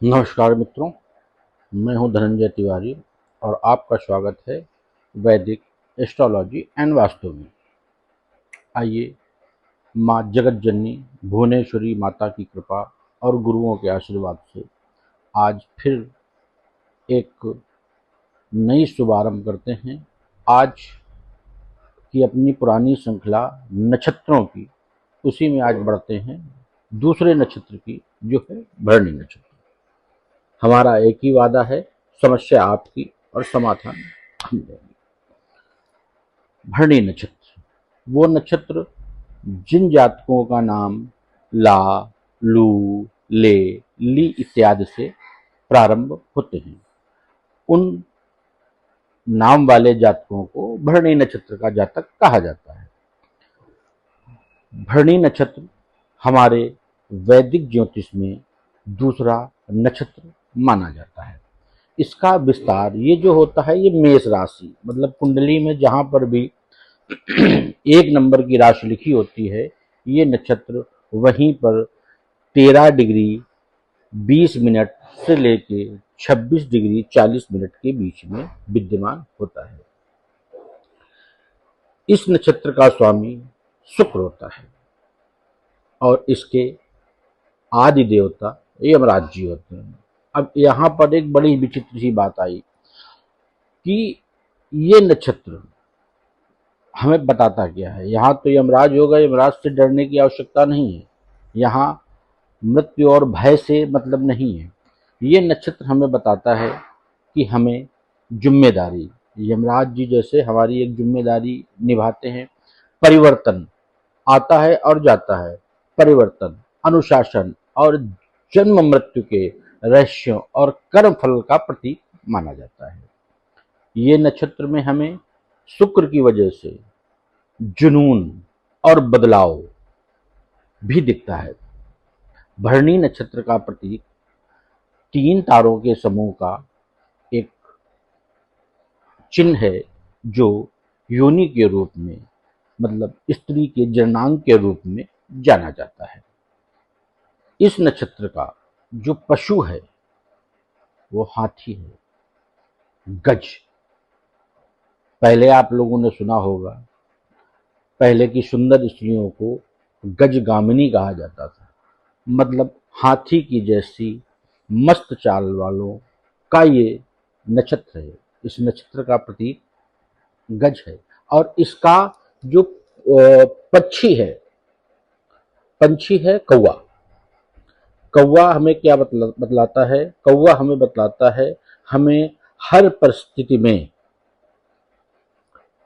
नमस्कार मित्रों, मैं हूं धनंजय तिवारी और आपका स्वागत है वैदिक एस्ट्रोलॉजी एंड वास्तु में। आइए माँ जगत जननी भुवनेश्वरी माता की कृपा और गुरुओं के आशीर्वाद से आज फिर एक नई शुभारंभ करते हैं। आज की अपनी पुरानी श्रृंखला नक्षत्रों की, उसी में आज बढ़ते हैं दूसरे नक्षत्र की, जो है भरणी नक्षत्र। हमारा एक ही वादा है, समस्या आपकी और समाधान हम देंगे। भरणी नक्षत्र वो नक्षत्र जिन जातकों का नाम ला, लू, ले, ली इत्यादि से प्रारंभ होते हैं, उन नाम वाले जातकों को भरणी नक्षत्र का जातक कहा जाता है। भरणी नक्षत्र हमारे वैदिक ज्योतिष में दूसरा नक्षत्र माना जाता है। इसका विस्तार ये जो होता है, ये मेष राशि मतलब कुंडली में जहां पर भी एक नंबर की राशि लिखी होती है, ये नक्षत्र वहीं पर 13 डिग्री 20 मिनट से लेके 26 डिग्री 40 मिनट के बीच में विद्यमान होता है। इस नक्षत्र का स्वामी शुक्र होता है और इसके आदि देवता यमराज जी होते हैं। अब यहाँ पर एक बड़ी विचित्र सी बात आई कि ये नक्षत्र हमें बताता क्या है। यहाँ तो यमराज होगा, यमराज से डरने की आवश्यकता नहीं है, यहाँ मृत्यु और भय से मतलब नहीं है। ये नक्षत्र हमें बताता है कि हमें जिम्मेदारी, यमराज जी जैसे हमारी एक जिम्मेदारी निभाते हैं। परिवर्तन आता है और जाता है, परिवर्तन, अनुशासन और जन्म मृत्यु के रहस्यों और कर्म फल का प्रतीक माना जाता है। ये नक्षत्र में हमें शुक्र की वजह से जुनून और बदलाव भी दिखता है। भरणी नक्षत्र का प्रतीक 3 तारों के समूह का एक चिन्ह है, जो योनि के रूप में मतलब स्त्री के जननांग के रूप में जाना जाता है। इस नक्षत्र का जो पशु है वो हाथी है, गज। पहले आप लोगों ने सुना होगा, पहले की सुंदर स्त्रियों को गजगामिनी कहा जाता था, मतलब हाथी की जैसी मस्त चाल वालों का ये नक्षत्र है। इस नक्षत्र का प्रतीक गज है और इसका जो पंछी है कौवा। कौवा हमें क्या बतलाता है? कौवा हमें बतलाता है हमें हर परिस्थिति में,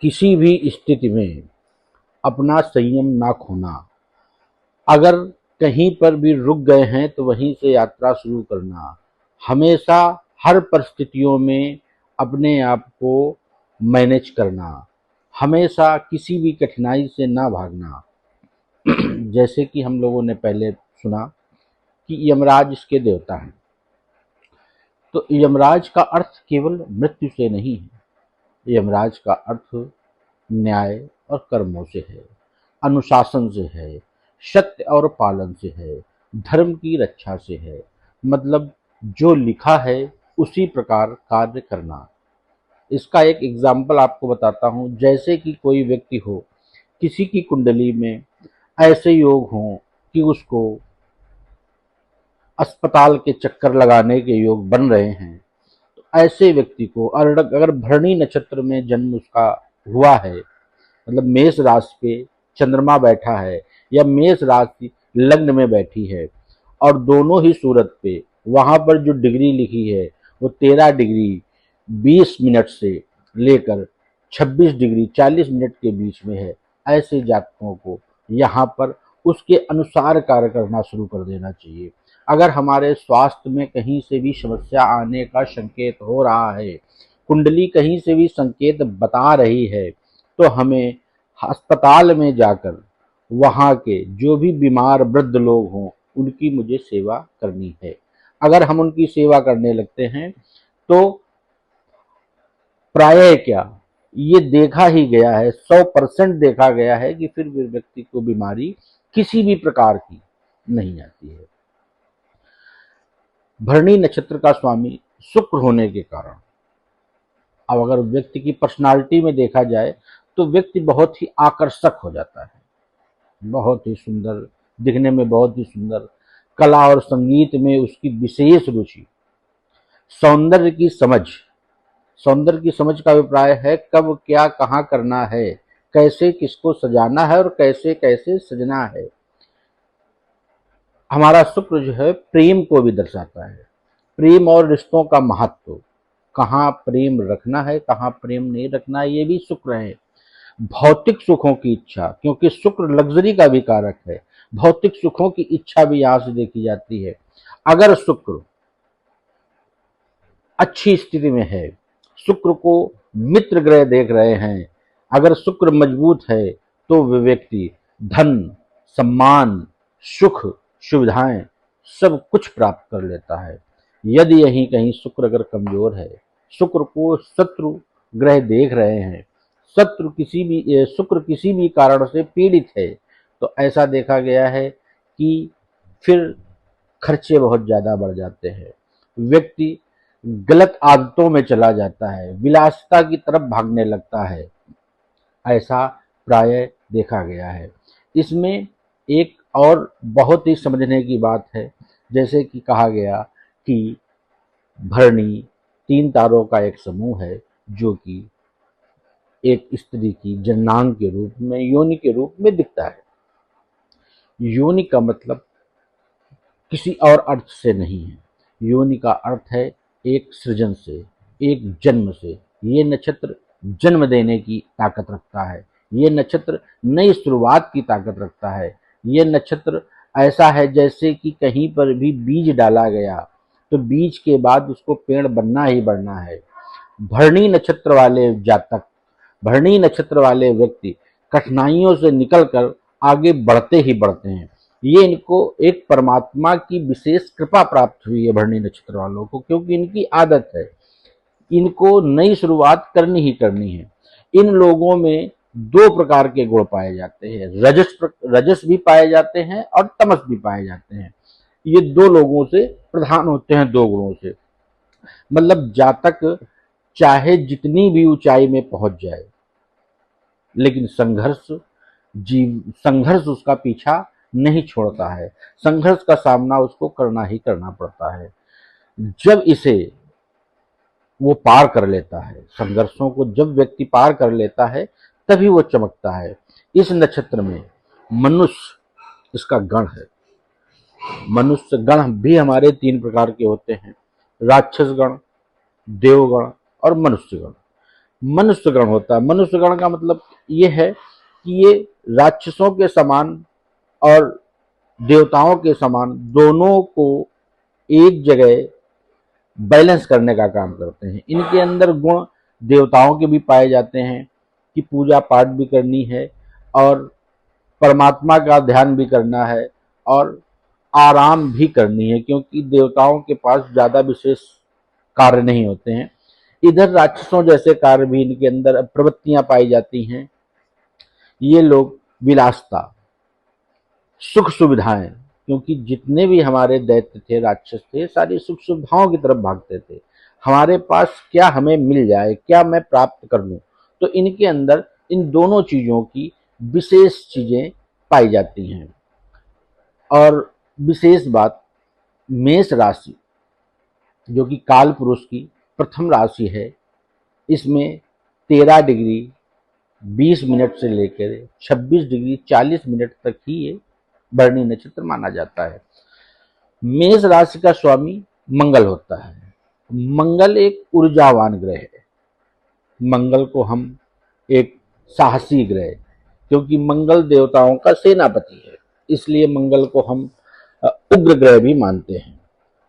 किसी भी स्थिति में अपना संयम ना खोना। अगर कहीं पर भी रुक गए हैं तो वहीं से यात्रा शुरू करना। हमेशा हर परिस्थितियों में अपने आप को मैनेज करना। हमेशा किसी भी कठिनाई से ना भागना। जैसे कि हम लोगों ने पहले सुना कि यमराज इसके देवता हैं, तो यमराज का अर्थ केवल मृत्यु से नहीं है। यमराज का अर्थ न्याय और कर्मों से है, अनुशासन से है, सत्य और पालन से है, धर्म की रक्षा से है। मतलब जो लिखा है उसी प्रकार कार्य करना। इसका एक एग्जाम्पल आपको बताता हूँ। जैसे कि कोई व्यक्ति हो, किसी की कुंडली में ऐसे योग हों कि उसको अस्पताल के चक्कर लगाने के योग बन रहे हैं, तो ऐसे व्यक्ति को अगर भरणी नक्षत्र में जन्म उसका हुआ है, मतलब मेष राशि पे चंद्रमा बैठा है या मेष राशि लग्न में बैठी है, और दोनों ही सूरत पे वहां पर जो डिग्री लिखी है वो 13 डिग्री 20 मिनट से लेकर 26 डिग्री 40 मिनट के बीच में है, ऐसे जातकों को यहाँ पर उसके अनुसार कार्य करना शुरू कर देना चाहिए। अगर हमारे स्वास्थ्य में कहीं से भी समस्या आने का संकेत हो रहा है, कुंडली कहीं से भी संकेत बता रही है, तो हमें अस्पताल में जाकर वहाँ के जो भी बीमार वृद्ध लोग हों उनकी मुझे सेवा करनी है। अगर हम उनकी सेवा करने लगते हैं तो प्रायः क्या, ये देखा ही गया है, 100% देखा गया है कि फिर व्यक्ति को बीमारी किसी भी प्रकार की नहीं आती है। भरणी नक्षत्र का स्वामी शुक्र होने के कारण अब अगर व्यक्ति की पर्सनालिटी में देखा जाए तो व्यक्ति बहुत ही आकर्षक हो जाता है, बहुत ही सुंदर, दिखने में बहुत ही सुंदर, कला और संगीत में उसकी विशेष रुचि, सौंदर्य की समझ। सौंदर्य की समझ का अभिप्राय है कब क्या कहाँ करना है, कैसे किसको सजाना है और कैसे कैसे सजना है। हमारा शुक्र जो है प्रेम को भी दर्शाता है, प्रेम और रिश्तों का महत्व, कहाँ प्रेम रखना है कहाँ प्रेम नहीं रखना है, ये भी शुक्र है। भौतिक सुखों की इच्छा, क्योंकि शुक्र लग्जरी का भी कारक है, भौतिक सुखों की इच्छा भी यहां से देखी जाती है। अगर शुक्र अच्छी स्थिति में है, शुक्र को मित्र ग्रह देख रहे हैं, अगर शुक्र मजबूत है तो वे व्यक्ति धन, सम्मान, सुख, सुविधाएं सब कुछ प्राप्त कर लेता है। यदि यहीं कहीं शुक्र अगर कमजोर है, शुक्र को शत्रु ग्रह देख रहे हैं, शुक्र किसी भी कारण से पीड़ित है, तो ऐसा देखा गया है कि फिर खर्चे बहुत ज़्यादा बढ़ जाते हैं, व्यक्ति गलत आदतों में चला जाता है, विलासिता की तरफ भागने लगता है, ऐसा प्रायः देखा गया है। इसमें एक और बहुत ही समझने की बात है, जैसे कि कहा गया कि भरणी 3 तारों का एक समूह है जो कि एक स्त्री की जननांग के रूप में, योनि के रूप में दिखता है। योनि का मतलब किसी और अर्थ से नहीं है, योनि का अर्थ है एक सृजन से, एक जन्म से। ये नक्षत्र जन्म देने की ताकत रखता है, ये नक्षत्र नई शुरुआत की ताकत रखता है। ये नक्षत्र ऐसा है जैसे कि कहीं पर भी बीज डाला गया तो बीज के बाद उसको पेड़ बनना ही बनना है। भरणी नक्षत्र वाले जातक, भरणी नक्षत्र वाले व्यक्ति कठिनाइयों से निकलकर आगे बढ़ते ही बढ़ते हैं। ये इनको एक परमात्मा की विशेष कृपा प्राप्त हुई है भरणी नक्षत्र वालों को, क्योंकि इनकी आदत है, इनको नई शुरुआत करनी ही करनी है। इन लोगों में 2 प्रकार के गुण पाए जाते हैं, रजस भी पाए जाते हैं और तमस भी पाए जाते हैं। ये 2 लोगों से प्रधान होते हैं, 2 गुणों से। मतलब जातक चाहे जितनी भी ऊंचाई में पहुंच जाए, लेकिन संघर्ष उसका पीछा नहीं छोड़ता है, संघर्ष का सामना उसको करना ही करना पड़ता है। जब इसे वो पार कर लेता है, संघर्षों को जब व्यक्ति पार कर लेता है तभी वो चमकता है। इस नक्षत्र में मनुष्य इसका गण है। मनुष्य गण भी हमारे 3 प्रकार के होते हैं, राक्षस गण, देवगण और मनुष्य गण। मनुष्य गण होता है, मनुष्य गण का मतलब ये है कि ये राक्षसों के समान और देवताओं के समान दोनों को एक जगह बैलेंस करने का काम करते हैं। इनके अंदर गुण देवताओं के भी पाए जाते हैं कि पूजा पाठ भी करनी है और परमात्मा का ध्यान भी करना है और आराम भी करनी है, क्योंकि देवताओं के पास ज़्यादा विशेष कार्य नहीं होते हैं। इधर राक्षसों जैसे कार्य भी इनके अंदर प्रवृत्तियां पाई जाती हैं। ये लोग विलासता, सुख सुविधाएं, क्योंकि जितने भी हमारे दैत्य थे, राक्षस थे, सारी सुख सुविधाओं की तरफ भागते थे। हमारे पास क्या हमें मिल जाए, क्या मैं प्राप्त कर लूं, तो इनके अंदर इन दोनों चीजों की विशेष चीजें पाई जाती हैं। और विशेष बात, मेष राशि जो कि काल पुरुष की प्रथम राशि है, इसमें 13 डिग्री 20 मिनट से लेकर 26 डिग्री 40 मिनट तक ही ये भरणी नक्षत्र माना जाता है। मेष राशि का स्वामी मंगल होता है। मंगल एक ऊर्जावान ग्रह है। मंगल को हम एक साहसी ग्रह, क्योंकि मंगल देवताओं का सेनापति है, इसलिए मंगल को हम उग्र ग्रह भी मानते हैं।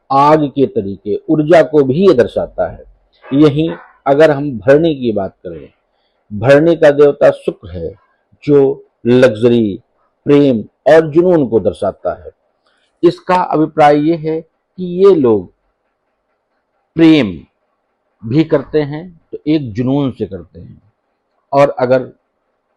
आग के तरीके, ऊर्जा को भी ये दर्शाता है। यहीं अगर हम भरणी की बात करें, भरणी का देवता शुक्र है जो लग्जरी, प्रेम और जुनून को दर्शाता है। इसका अभिप्राय ये है कि ये लोग प्रेम भी करते हैं तो एक जुनून से करते हैं, और अगर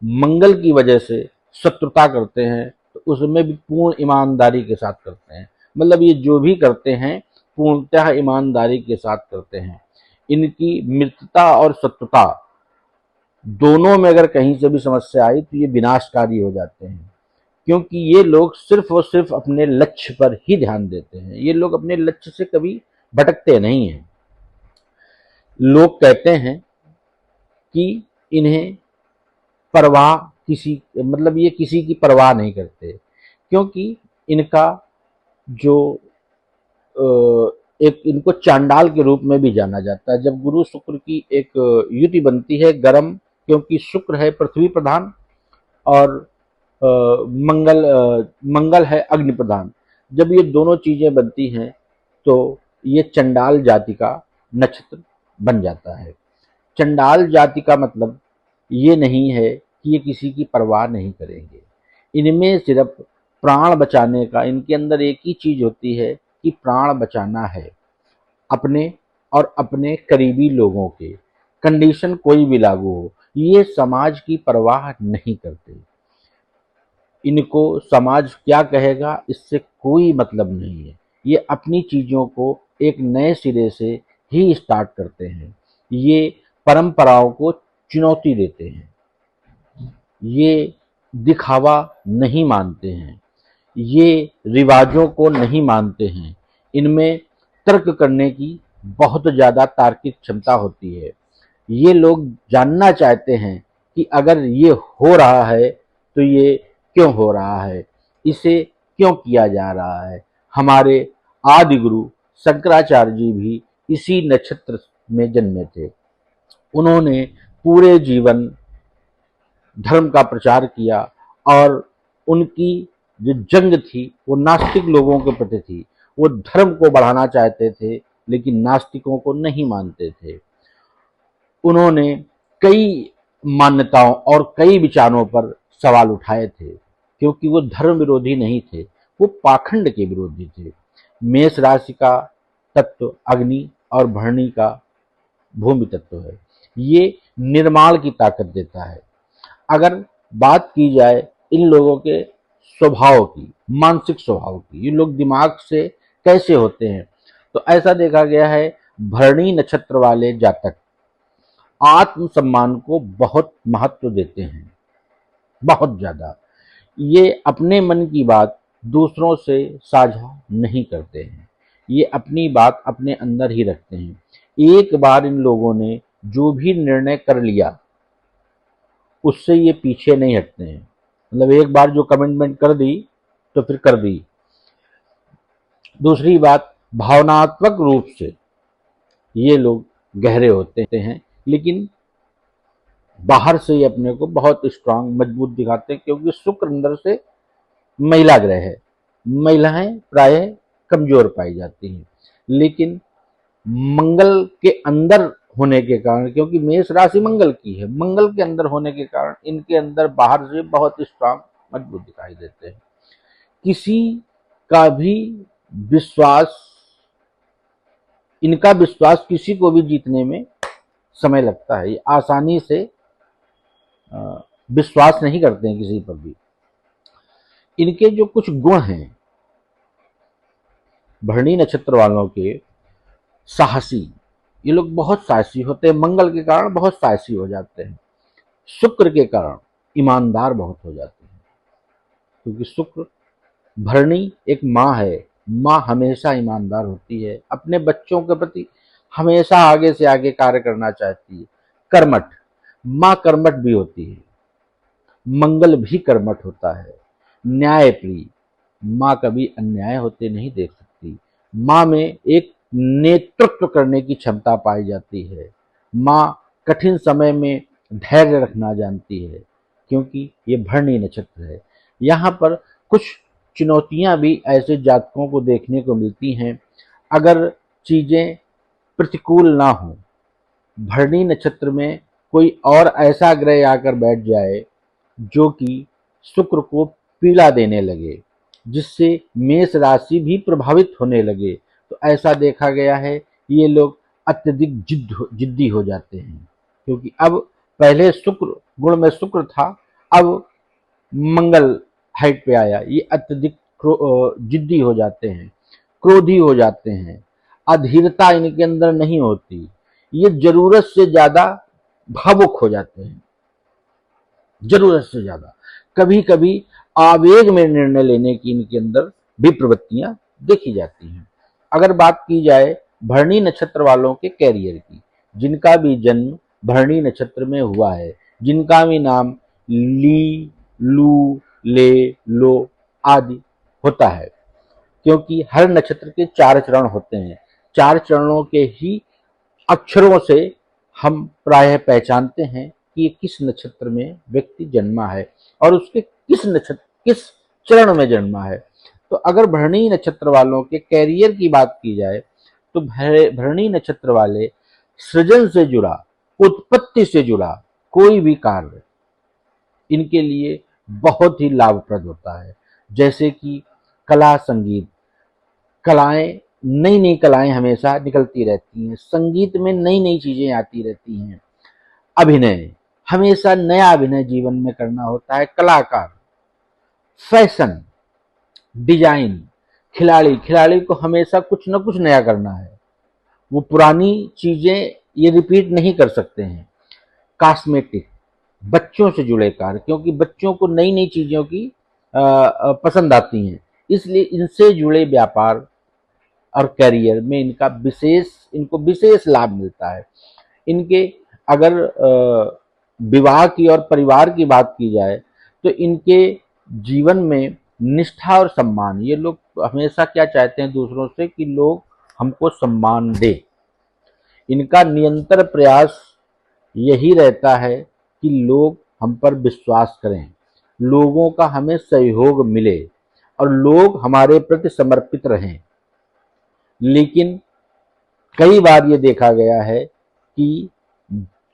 मंगल की वजह से शत्रुता करते हैं तो उसमें भी पूर्ण ईमानदारी के साथ करते हैं। मतलब ये जो भी करते हैं पूर्णतः ईमानदारी के साथ करते हैं। इनकी मित्रता और शत्रुता दोनों में अगर कहीं से भी समस्या आई तो ये विनाशकारी हो जाते हैं, क्योंकि ये लोग सिर्फ और सिर्फ अपने लक्ष्य पर ही ध्यान देते हैं। ये लोग अपने लक्ष्य से कभी भटकते नहीं हैं। लोग कहते हैं कि इन्हें परवाह किसी मतलब ये किसी की परवाह नहीं करते, क्योंकि इनका जो एक इनको चांडाल के रूप में भी जाना जाता है। जब गुरु शुक्र की एक युति बनती है, गर्म, क्योंकि शुक्र है पृथ्वी प्रधान और मंगल है अग्नि प्रधान। जब ये दोनों चीजें बनती हैं तो ये चंडाल जाति का नक्षत्र बन जाता है। चंडाल जाति का मतलब ये नहीं है कि ये किसी की परवाह नहीं करेंगे। इनमें सिर्फ प्राण बचाने का, इनके अंदर एक ही चीज होती है कि प्राण बचाना है, अपने और अपने करीबी लोगों के। कंडीशन कोई भी लागू हो, ये समाज की परवाह नहीं करते। इनको समाज क्या कहेगा इससे कोई मतलब नहीं है। ये अपनी चीजों को एक नए सिरे से ही स्टार्ट करते हैं। ये परंपराओं को चुनौती देते हैं। ये दिखावा नहीं मानते हैं। ये रिवाजों को नहीं मानते हैं। इनमें तर्क करने की बहुत ज़्यादा तार्किक क्षमता होती है। ये लोग जानना चाहते हैं कि अगर ये हो रहा है तो ये क्यों हो रहा है, इसे क्यों किया जा रहा है। हमारे आदि गुरु शंकराचार्य जी भी इसी नक्षत्र में जन्मे थे। उन्होंने पूरे जीवन धर्म का प्रचार किया और उनकी जो जंग थी वो नास्तिक लोगों के प्रति थी। वो धर्म को बढ़ाना चाहते थे लेकिन नास्तिकों को नहीं मानते थे। उन्होंने कई मान्यताओं और कई विचारों पर सवाल उठाए थे, क्योंकि वो धर्म विरोधी नहीं थे, वो पाखंड के विरोधी थे। मेष राशि का तत्व अग्नि और भरणी का भूमि तत्व है। ये निर्माण की ताकत देता है। अगर बात की जाए इन लोगों के स्वभाव की, मानसिक स्वभाव की, ये लोग दिमाग से कैसे होते हैं, तो ऐसा देखा गया है भरणी नक्षत्र वाले जातक आत्मसम्मान को बहुत महत्व देते हैं, बहुत ज्यादा। ये अपने मन की बात दूसरों से साझा नहीं करते हैं। ये अपनी बात अपने अंदर ही रखते हैं। एक बार इन लोगों ने जो भी निर्णय कर लिया उससे ये पीछे नहीं हटते हैं। मतलब एक बार जो कमिटमेंट कर दी तो फिर कर दी। दूसरी बात, भावनात्मक रूप से ये लोग गहरे होते हैं, लेकिन बाहर से ही अपने को बहुत स्ट्रांग मजबूत दिखाते हैं, क्योंकि शुक्र अंदर से महिला ग्रह है। महिलाएं प्रायः कमजोर पाई जाती हैं, लेकिन मंगल के अंदर होने के कारण, क्योंकि मेष राशि मंगल की है, मंगल के अंदर होने के कारण इनके अंदर बाहर से बहुत स्ट्रांग मजबूत दिखाई देते हैं। किसी का भी विश्वास, इनका विश्वास किसी को भी जीतने में समय लगता है। ये आसानी से विश्वास नहीं करते हैं किसी पर भी। इनके जो कुछ गुण हैं भरणी नक्षत्र वालों के, साहसी, ये लोग बहुत साहसी होते हैं। मंगल के कारण बहुत साहसी हो जाते हैं। शुक्र के कारण ईमानदार बहुत हो जाते हैं, क्योंकि शुक्र भरणी एक माँ है। माँ हमेशा ईमानदार होती है, अपने बच्चों के प्रति हमेशा आगे से आगे कार्य करना चाहती है। कर्मठ, माँ कर्मठ भी होती है, मंगल भी कर्मठ होता है। न्यायप्रिय, माँ कभी अन्याय होते नहीं देख सकती। माँ में एक नेतृत्व करने की क्षमता पाई जाती है। माँ कठिन समय में धैर्य रखना जानती है, क्योंकि ये भरणी नक्षत्र है। यहाँ पर कुछ चुनौतियां भी ऐसे जातकों को देखने को मिलती हैं। अगर चीजें प्रतिकूल ना हो, भरणी नक्षत्र में कोई और ऐसा ग्रह आकर बैठ जाए जो कि शुक्र को पीड़ा देने लगे, जिससे मेष राशि भी प्रभावित होने लगे, तो ऐसा देखा गया है ये लोग अत्यधिक जिद्दी हो जाते हैं। क्योंकि अब पहले शुक्र गुण में शुक्र था, अब मंगल हाइट पे आया, ये अत्यधिक जिद्दी हो जाते हैं, क्रोधी हो जाते हैं। अधीरता इनके अंदर नहीं होती, ये जरूरत से ज्यादा भावुक हो जाते हैं, जरूरत से ज्यादा। कभी कभी आवेग में निर्णय लेने की इनके अंदर भी प्रवृत्तियां देखी जाती हैं। अगर बात की जाए भरणी नक्षत्र वालों के कैरियर की, जिनका भी जन्म भरणी नक्षत्र में हुआ है, जिनका भी नाम ली, लू, ले, लो आदि होता है, क्योंकि हर नक्षत्र के 4 चरण होते हैं। 4 चरणों के ही अक्षरों से हम प्रायः पहचानते हैं कि ये किस नक्षत्र में व्यक्ति जन्मा है और उसके किस चरण में जन्मा है। तो अगर भरणी नक्षत्र वालों के कैरियर की बात की जाए तो भरणी नक्षत्र वाले सृजन से जुड़ा, उत्पत्ति से जुड़ा कोई भी कार्य इनके लिए बहुत ही लाभप्रद होता है। जैसे कि कला, संगीत, कलाएं, नई नई कलाएं हमेशा निकलती रहती हैं, संगीत में नई नई चीजें आती रहती हैं, अभिनय, हमेशा नया अभिनय जीवन में करना होता है। कलाकार, फैशन, डिजाइन, खिलाड़ी को हमेशा कुछ न कुछ नया करना है, वो पुरानी चीजें ये रिपीट नहीं कर सकते हैं। कॉस्मेटिक, बच्चों से जुड़े कार्य, क्योंकि बच्चों को नई नई चीजों की पसंद आती हैं, इसलिए इनसे जुड़े व्यापार और करियर में इनको विशेष लाभ मिलता है। इनके अगर विवाह की और परिवार की बात की जाए तो इनके जीवन में निष्ठा और सम्मान, ये लोग हमेशा क्या चाहते हैं दूसरों से कि लोग हमको सम्मान दे। इनका निरंतर प्रयास यही रहता है कि लोग हम पर विश्वास करें, लोगों का हमें सहयोग मिले और लोग हमारे प्रति समर्पित रहें। लेकिन कई बार ये देखा गया है कि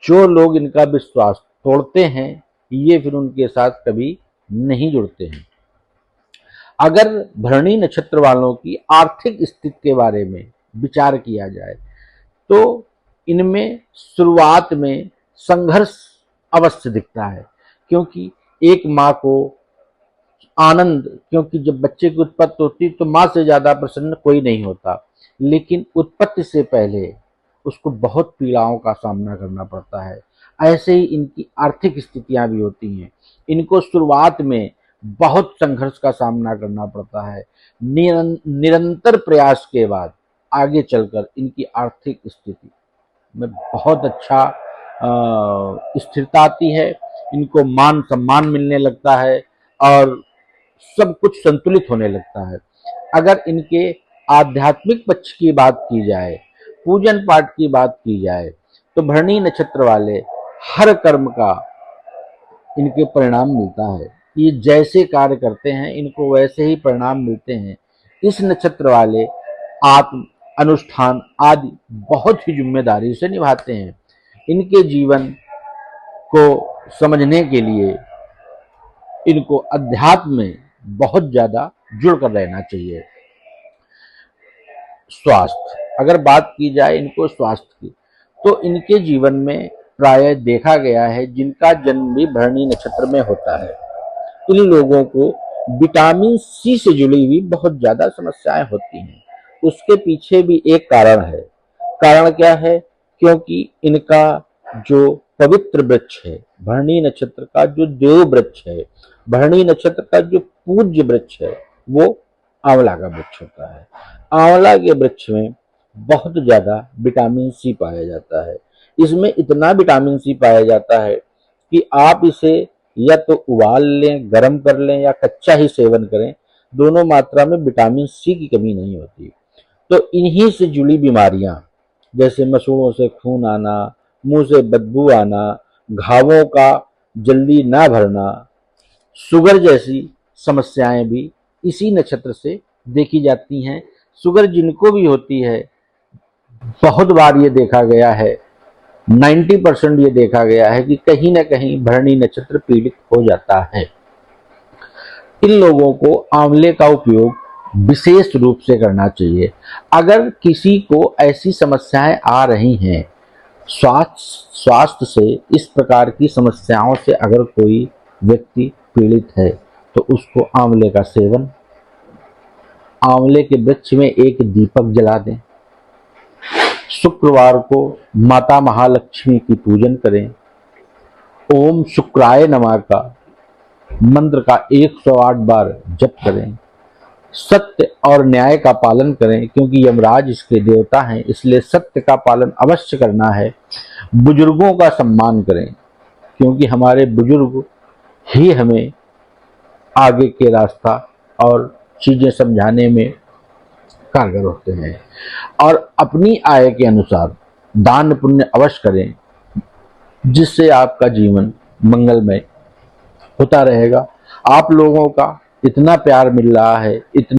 जो लोग इनका विश्वास तोड़ते हैं ये फिर उनके साथ कभी नहीं जुड़ते हैं। अगर भरणी नक्षत्र वालों की आर्थिक स्थिति के बारे में विचार किया जाए तो इनमें शुरुआत में संघर्ष अवश्य दिखता है, क्योंकि एक माँ को आनंद, क्योंकि जब बच्चे की उत्पत्ति होती तो माँ से ज्यादा प्रसन्न कोई नहीं होता, लेकिन उत्पत्ति से पहले उसको बहुत पीड़ाओं का सामना करना पड़ता है। ऐसे ही इनकी आर्थिक स्थितियां भी होती हैं, इनको शुरुआत में बहुत संघर्ष का सामना करना पड़ता है। निरंतर प्रयास के बाद आगे चलकर इनकी आर्थिक स्थिति में बहुत अच्छा स्थिरता आती है, इनको मान सम्मान मिलने लगता है और सब कुछ संतुलित होने लगता है। अगर इनके आध्यात्मिक पक्ष की बात की जाए, पूजन पाठ की बात की जाए तो भरणी नक्षत्र वाले हर कर्म का इनके परिणाम मिलता है। ये जैसे कार्य करते हैं इनको वैसे ही परिणाम मिलते हैं। इस नक्षत्र वाले आत्म, अनुष्ठान आदि बहुत ही जिम्मेदारी से निभाते हैं। इनके जीवन को समझने के लिए इनको अध्यात्म में बहुत ज्यादा जुड़कर रहना चाहिए। स्वास्थ्य, अगर बात की जाए इनको स्वास्थ्य की तो इनके जीवन में प्रायः देखा गया है जिनका जन्म भी भरणी नक्षत्र में होता है, इन लोगों को विटामिन सी से जुड़ी हुई बहुत ज्यादा समस्याएं होती हैं। उसके पीछे भी एक कारण है। कारण क्या है? क्योंकि इनका जो पवित्र वृक्ष है, भरणी नक्षत्र का जो देव वृक्ष है, भरणी नक्षत्र का जो पूज्य वृक्ष है वो आंवला का वृक्ष होता है। आंवला के वृक्ष में बहुत ज्यादा विटामिन सी पाया जाता है। इसमें इतना विटामिन सी पाया जाता है कि आप इसे या तो उबाल लें, गर्म कर लें या कच्चा ही सेवन करें, दोनों मात्रा में विटामिन सी की कमी नहीं होती। तो इन्हीं से जुड़ी बीमारियां जैसे मसूड़ों से खून आना, मुंह से बदबू आना, घावों का जल्दी ना भरना, शुगर जैसी समस्याएं भी इसी नक्षत्र से देखी जाती हैं। शुगर जिनको भी होती है, बहुत बार ये देखा गया है, 90% ये देखा गया है कि कहीं ना कहीं भरणी नक्षत्र पीड़ित हो जाता है। इन लोगों को आंवले का उपयोग विशेष रूप से करना चाहिए। अगर किसी को ऐसी समस्याएं आ रही हैं, स्वास्थ्य से इस प्रकार की समस्याओं से अगर कोई व्यक्ति पीड़ित है तो उसको आंवले का सेवन, आंवले के वृक्ष में एक दीपक जला दें, शुक्रवार को माता महालक्ष्मी की पूजन करें। ओम शुक्राय नमः का मंत्र का 108 बार जप करें। सत्य और न्याय का पालन करें, क्योंकि यमराज इसके देवता हैं, इसलिए सत्य का पालन अवश्य करना है। बुजुर्गों का सम्मान करें, क्योंकि हमारे बुजुर्ग ही हमें आगे के रास्ता और चीजें समझाने में कारगर होते हैं। और अपनी आय के अनुसार दान पुण्य अवश्य करें, जिससे आपका जीवन मंगलमय होता रहेगा। आप लोगों का इतना प्यार मिल रहा है, इतना